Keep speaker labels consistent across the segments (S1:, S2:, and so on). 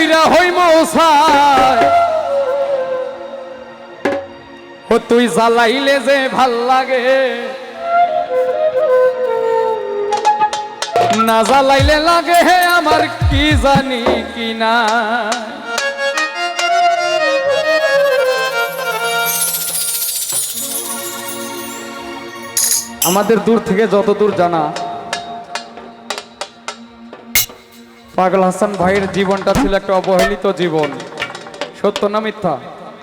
S1: পুইরা হই মৌসায় ও তুই জ্বালাইলে যে ভাল লাগে না জ্বালাইলে লাগে হে আমার কি জানি কি না। আমাদের দূর থেকে যত দূর জানা পাগল হাসান ভাইয়ের জীবনটা ছিল একটা অবহেলিত জীবন। সত্য না মিথ্যা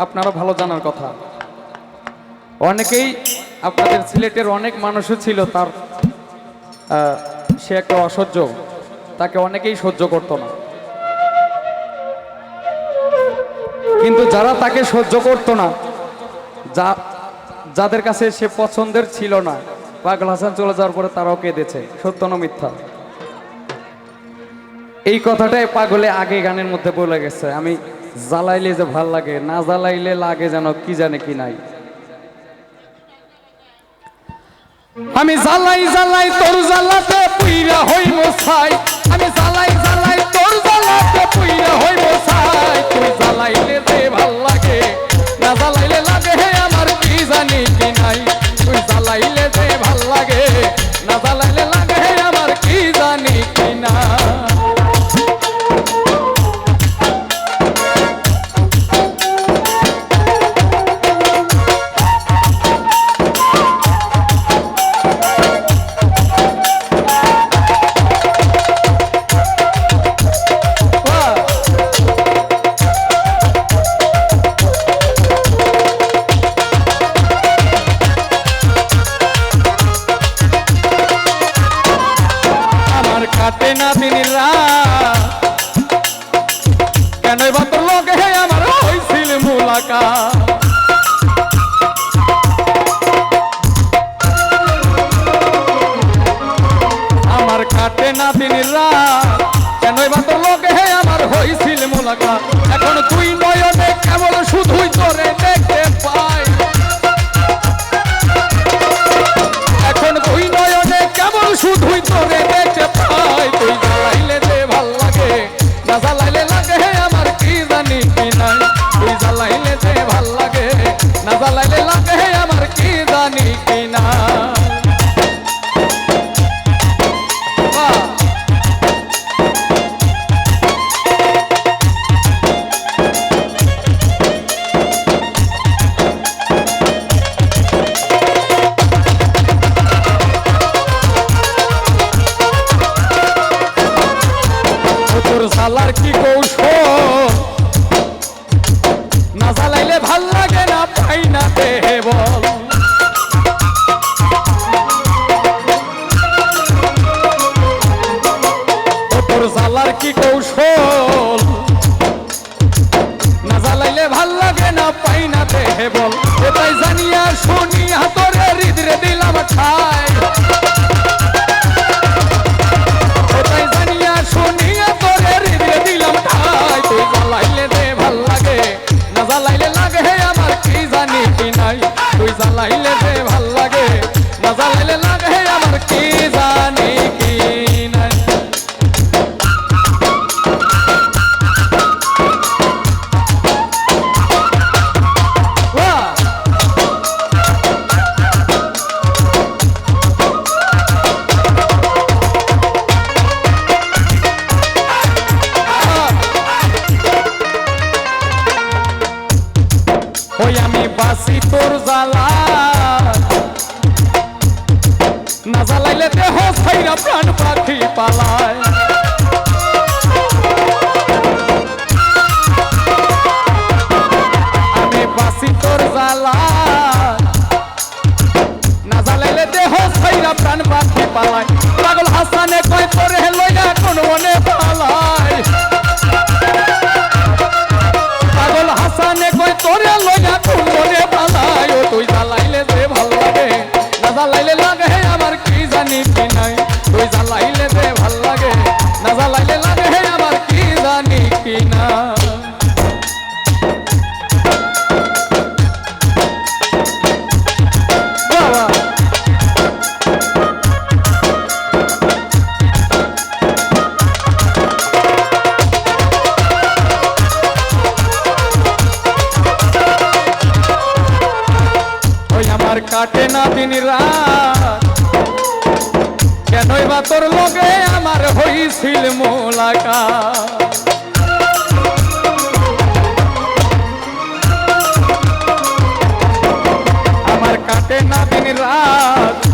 S1: আপনারা ভালো জানার কথা। অনেকেই আপনাদের সিলেটের অনেক মানুষও ছিল তার সে একটা অসহ্য, তাকে অনেকেই সহ্য করতো না। কিন্তু যারা তাকে সহ্য করতো না, যাদের কাছে সে পছন্দের ছিল না, পাগল হাসান চলে যাওয়ার পরে তারাও কেঁদেছে। সত্য না মিথ্যা? এই কথাটাই পাগলে আগে গানের মধ্যে বলে গেছে, আমি জ্বালাইলে যে ভাল লাগে না জ্বালাইলে লাগে যেন কি জানে কি নাই। আমি জ্বালাই জ্বালাই তোর জ্বালাতে পুইরা হই মশাই, আমি জ্বালাই জ্বালাই তোর জ্বালাতে পুইরা হই মশাই। তুই জ্বালাইলে যে ভাল লাগে না জ্বালাইলে লাগে হে আমার কি জানি কি নাই। তুই জ্বালাইলে যে ভাল লাগে না জ্বালাইলে লাগে হে আমার কি জানি কি না। কাটে না দিন রাত কেন বা তোর লগে হে আমার হইছিল মুলাকাত। আমার কাটে না দিন রাত কেন বা তোর লগে হে আমার হইছিল মুলাকাত। এখন তুই নয়নে কেবল শুধুই তোরে দেখতে পাই, এখন তুই নয়নে কেবল শুধুই তোরে দেখতে পাই। তুই জ্বালাইলে যে ভাল লাগে না জ্বালাইলে লাগে হে আমার কি জানি কি নাই। তুই জ্বালাইলে যে ভাল লাগে না জ্বালাইলে লাগে হে আমার কি জানি কি না। তোর জ্বালার কি কৌশল না জ্বালাইলে ভাল লাগে না পাই না দেহে বল। তোর জ্বালার কি কৌশল না জ্বালাইলে ভাল লাগে না পাই না দেহে বল। এটাই জানিয়া শুনিয়া তোরে হৃদয়ে দিলাম ঠাই, এটাই জানিয়া শুনিয়া তোরে হৃদয়ে দিলাম ঠাই। তুই জ্বালাইলে যে ভাল লাগে না জ্বালাইলে লাগে হে আমার কি জানি কি নাই। তুই জ্বালাইলে যে ভাল লাগে না জ্বালাইলে লাগে হে আমার কি জানি কি নাই। ওই আমি বাসি তোর জ্বালা না জ্বালাইলে দেহ ছাইরা প্রাণ পাখি পালায়। আমি বাসি তোর জ্বালা না জ্বালাইলে দেহ ছাইরা প্রাণ পাখি পালায়। পাগল হাসানে কয় তোরে লইয়া কোন মনে পালায়, পাগল হাসানে কয় তোরে লইয়া কোন মনে পালায়। ও তুই জ্বালাইলে যে ভাল লাগে না জ্বালাইলে লাগে হে আমার কি জানি কি নাই। তুই জ্বালাইলে যে ভাল লাগে কাটে না দিন রাত কেনই বা তোর লগে আমার হইছিল মোলাকাত আমার কাটে না দিন রাত